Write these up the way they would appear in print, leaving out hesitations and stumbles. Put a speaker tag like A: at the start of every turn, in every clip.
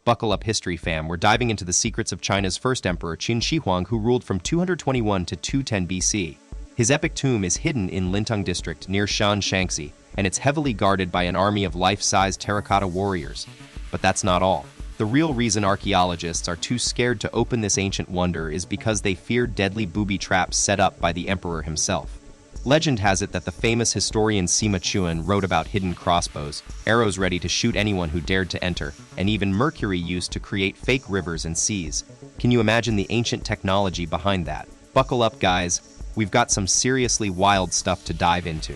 A: Buckle up, history fam. We're diving into the secrets of China's first emperor, Qin Shi Huang, who ruled from 221 to 210 BC. His epic tomb is hidden in Lintong district near Shaanxi, and it's heavily guarded by an army of life-size terracotta warriors. But that's not all. The real reason archaeologists are too scared to open this ancient wonder is because they fear deadly booby traps set up by the emperor himself. Legend has it that the famous historian Sima Chuan wrote about hidden crossbows, arrows ready to shoot anyone who dared to enter, and even Mercury used to create fake rivers and seas. Can you imagine the ancient technology behind that? Buckle up, guys. We've got some seriously wild stuff to dive into.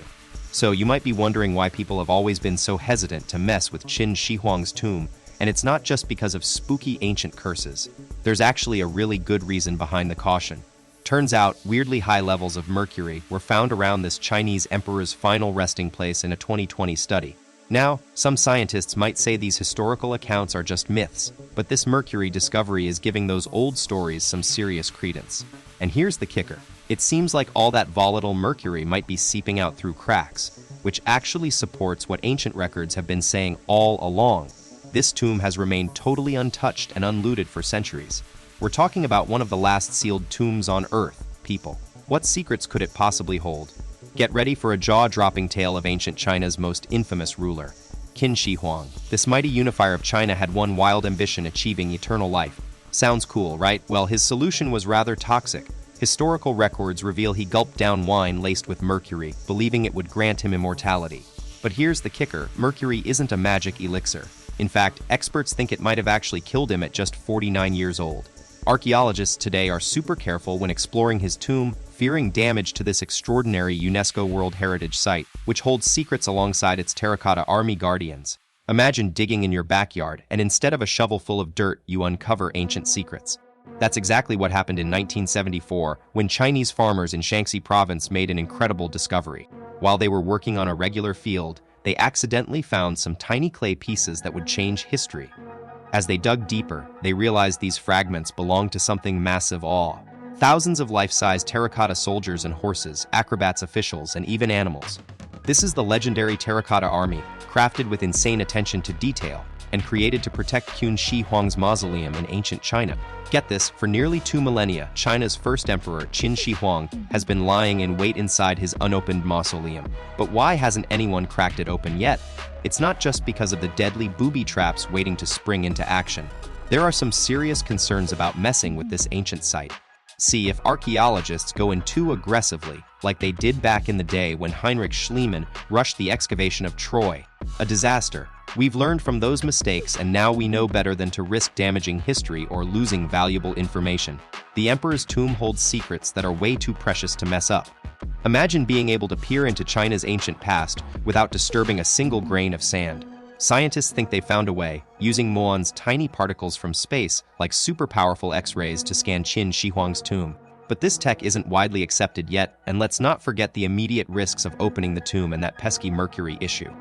A: So you might be wondering why people have always been so hesitant to mess with Qin Shi Huang's tomb, and it's not just because of spooky ancient curses. There's actually a really good reason behind the caution. Turns out, weirdly high levels of mercury were found around this Chinese emperor's final resting place in a 2020 study. Now, some scientists might say these historical accounts are just myths, but this mercury discovery is giving those old stories some serious credence. And here's the kicker. It seems like all that volatile mercury might be seeping out through cracks, which actually supports what ancient records have been saying all along. This tomb has remained totally untouched and unlooted for centuries. We're talking about one of the last sealed tombs on Earth, people. What secrets could it possibly hold? Get ready for a jaw-dropping tale of ancient China's most infamous ruler, Qin Shi Huang. This mighty unifier of China had one wild ambition: achieving eternal life. Sounds cool, right? Well, his solution was rather toxic. Historical records reveal he gulped down wine laced with mercury, believing it would grant him immortality. But here's the kicker: mercury isn't a magic elixir. In fact, experts think it might have actually killed him at just 49 years old. Archaeologists today are super careful when exploring his tomb, fearing damage to this extraordinary UNESCO World Heritage site, which holds secrets alongside its Terracotta Army guardians. Imagine digging in your backyard, and instead of a shovel full of dirt, you uncover ancient secrets. That's exactly what happened in 1974, when Chinese farmers in Shaanxi province made an incredible discovery. While they were working on a regular field, they accidentally found some tiny clay pieces that would change history. As they dug deeper, they realized these fragments belonged to something massive: thousands of life-size terracotta soldiers and horses, acrobats, officials, and even animals. This is the legendary Terracotta Army, crafted with insane attention to detail and created to protect Qin Shi Huang's mausoleum in ancient China. Get this, for nearly 2 millennia, China's first emperor, Qin Shi Huang, has been lying in wait inside his unopened mausoleum. But why hasn't anyone cracked it open yet? It's not just because of the deadly booby traps waiting to spring into action. There are some serious concerns about messing with this ancient site. See, if archaeologists go in too aggressively, like they did back in the day when Heinrich Schliemann rushed the excavation of Troy, a disaster. We've learned from those mistakes, and now we know better than to risk damaging history or losing valuable information. The emperor's tomb holds secrets that are way too precious to mess up. Imagine being able to peer into China's ancient past without disturbing a single grain of sand. Scientists think they found a way, using muon's tiny particles from space, like super-powerful X-rays, to scan Qin Shi Huang's tomb. But this tech isn't widely accepted yet, and let's not forget the immediate risks of opening the tomb and that pesky mercury issue.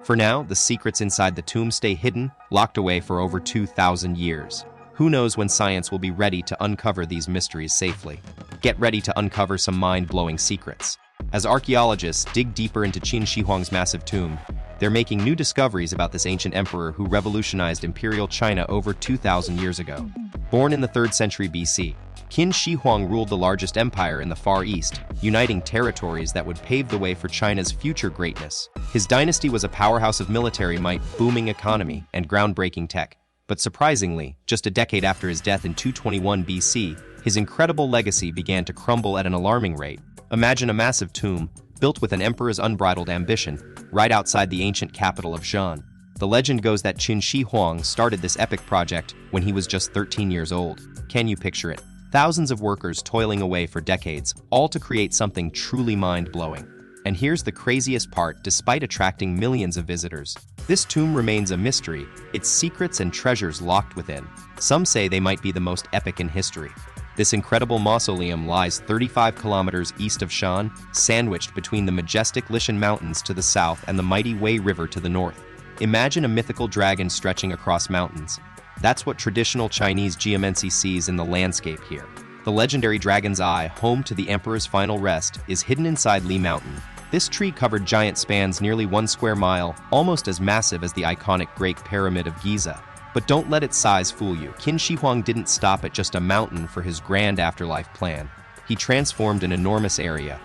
A: For now, the secrets inside the tomb stay hidden, locked away for over 2,000 years. Who knows when science will be ready to uncover these mysteries safely? Get ready to uncover some mind-blowing secrets. As archaeologists dig deeper into Qin Shi Huang's massive tomb, they're making new discoveries about this ancient emperor who revolutionized imperial China over 2,000 years ago. Born in the 3rd century BC, Qin Shi Huang ruled the largest empire in the Far East, uniting territories that would pave the way for China's future greatness. His dynasty was a powerhouse of military might, booming economy, and groundbreaking tech. But surprisingly, just a decade after his death in 221 BC, his incredible legacy began to crumble at an alarming rate. Imagine a massive tomb, built with an emperor's unbridled ambition, right outside the ancient capital of Shan. The legend goes that Qin Shi Huang started this epic project when he was just 13 years old. Can you picture it? Thousands of workers toiling away for decades, all to create something truly mind-blowing. And here's the craziest part: despite attracting millions of visitors, this tomb remains a mystery, its secrets and treasures locked within. Some say they might be the most epic in history. This incredible mausoleum lies 35 kilometers east of Shan, sandwiched between the majestic Lishan Mountains to the south and the mighty Wei River to the north. Imagine a mythical dragon stretching across mountains. That's what traditional Chinese geomancy sees in the landscape here. The legendary Dragon's Eye, home to the emperor's final rest, is hidden inside Li Mountain. This tree-covered giant spans nearly 1 square mile, almost as massive as the iconic Great Pyramid of Giza. But don't let its size fool you. Qin Shi Huang didn't stop at just a mountain for his grand afterlife plan. He transformed an enormous area,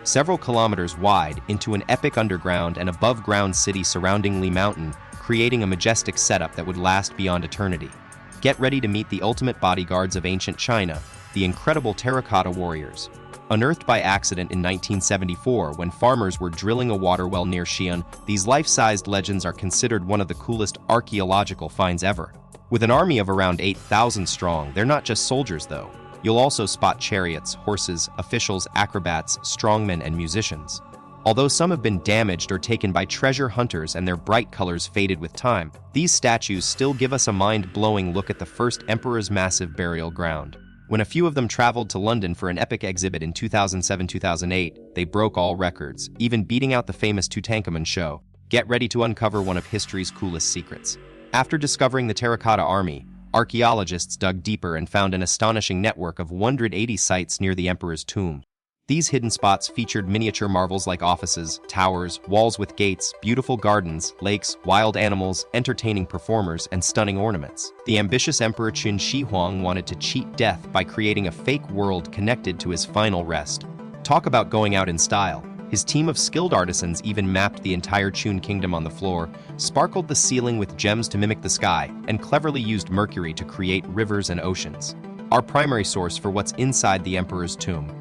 A: several kilometers wide, into an epic underground and above-ground city surrounding Li Mountain, creating a majestic setup that would last beyond eternity. Get ready to meet the ultimate bodyguards of ancient China, the incredible terracotta warriors. Unearthed by accident in 1974 when farmers were drilling a water well near Xi'an, these life-sized legends are considered one of the coolest archaeological finds ever. With an army of around 8,000 strong, they're not just soldiers though. You'll also spot chariots, horses, officials, acrobats, strongmen, and musicians. Although some have been damaged or taken by treasure hunters and their bright colors faded with time, these statues still give us a mind-blowing look at the first emperor's massive burial ground. When a few of them traveled to London for an epic exhibit in 2007-2008, they broke all records, even beating out the famous Tutankhamun show. Get ready to uncover one of history's coolest secrets. After discovering the Terracotta Army, archaeologists dug deeper and found an astonishing network of 180 sites near the emperor's tomb. These hidden spots featured miniature marvels like offices, towers, walls with gates, beautiful gardens, lakes, wild animals, entertaining performers, and stunning ornaments. The ambitious Emperor Qin Shi Huang wanted to cheat death by creating a fake world connected to his final rest. Talk about going out in style. His team of skilled artisans even mapped the entire Qin kingdom on the floor, sparkled the ceiling with gems to mimic the sky, and cleverly used Mercury to create rivers and oceans. Our primary source for what's inside the emperor's tomb: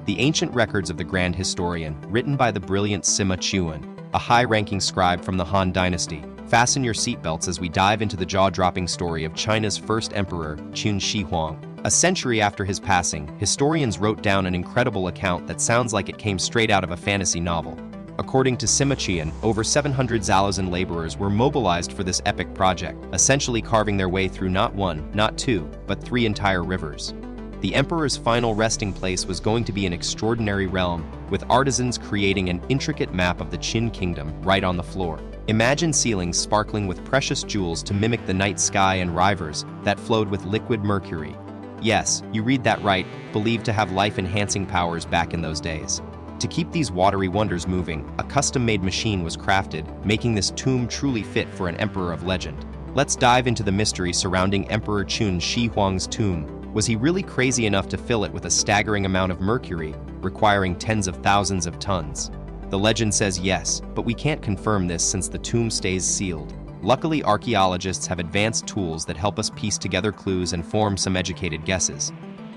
A: the ancient records of the Grand Historian, written by the brilliant Sima Qian, a high-ranking scribe from the Han Dynasty. Fasten your seatbelts as we dive into the jaw-dropping story of China's first emperor, Qin Shi Huang. A century after his passing, historians wrote down an incredible account that sounds like it came straight out of a fantasy novel. According to Sima Qian, over 700 Zalasan laborers were mobilized for this epic project, essentially carving their way through not one, not two, but 3 entire rivers. The emperor's final resting place was going to be an extraordinary realm, with artisans creating an intricate map of the Qin kingdom right on the floor. Imagine ceilings sparkling with precious jewels to mimic the night sky and rivers that flowed with liquid mercury. Yes, you read that right, believed to have life-enhancing powers back in those days. To keep these watery wonders moving, a custom-made machine was crafted, making this tomb truly fit for an emperor of legend. Let's dive into the mystery surrounding Emperor Qin Shi Huang's tomb. Was he really crazy enough to fill it with a staggering amount of mercury, requiring tens of thousands of tons? The legend says yes, but we can't confirm this since the tomb stays sealed. Luckily, archaeologists have advanced tools that help us piece together clues and form some educated guesses.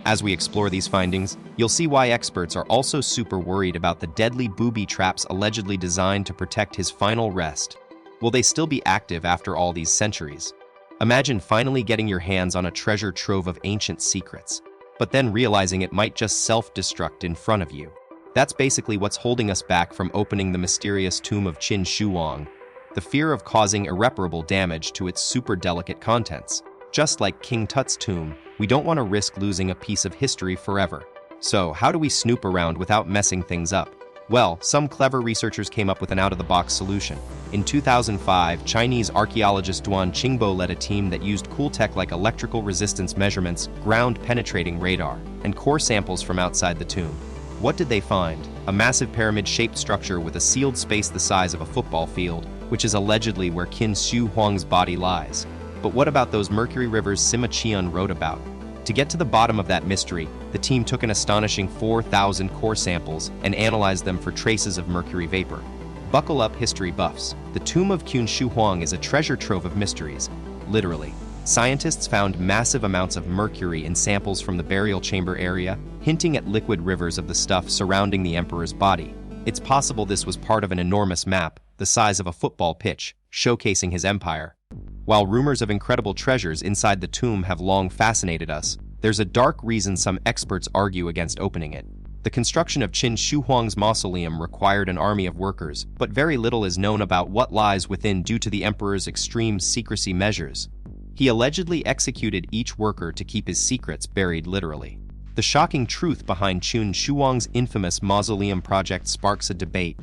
A: As we explore these findings, you'll see why experts are also super worried about the deadly booby traps allegedly designed to protect his final rest. Will they still be active after all these centuries? Imagine finally getting your hands on a treasure trove of ancient secrets, but then realizing it might just self-destruct in front of you. That's basically what's holding us back from opening the mysterious tomb of Qin Shi Huang: the fear of causing irreparable damage to its super delicate contents. Just like King Tut's tomb, we don't want to risk losing a piece of history forever. So how do we snoop around without messing things up? Well, some clever researchers came up with an out-of-the-box solution. In 2005, Chinese archaeologist Duan Qingbo led a team that used cool tech like electrical resistance measurements, ground-penetrating radar, and core samples from outside the tomb. What did they find? A massive pyramid-shaped structure with a sealed space the size of a football field, which is allegedly where Qin Shi Huang's body lies. But what about those mercury rivers Sima Qian wrote about? To get to the bottom of that mystery, the team took an astonishing 4,000 core samples and analyzed them for traces of mercury vapor. Buckle up, history buffs. The tomb of Qin Shi Huang is a treasure trove of mysteries. Literally. Scientists found massive amounts of mercury in samples from the burial chamber area, hinting at liquid rivers of the stuff surrounding the emperor's body. It's possible this was part of an enormous map, the size of a football pitch, showcasing his empire. While rumors of incredible treasures inside the tomb have long fascinated us, there's a dark reason some experts argue against opening it. The construction of Qin Shi Huang's mausoleum required an army of workers, but very little is known about what lies within due to the emperor's extreme secrecy measures. He allegedly executed each worker to keep his secrets buried literally. The shocking truth behind Qin Shi Huang's infamous mausoleum project sparks a debate.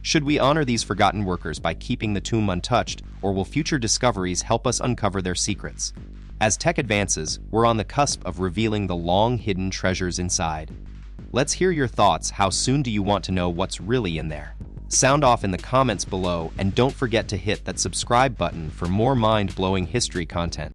A: Should we honor these forgotten workers by keeping the tomb untouched, or will future discoveries help us uncover their secrets? As tech advances, we're on the cusp of revealing the long-hidden treasures inside. Let's hear your thoughts. How soon do you want to know what's really in there? Sound off in the comments below, and don't forget to hit that subscribe button for more mind-blowing history content.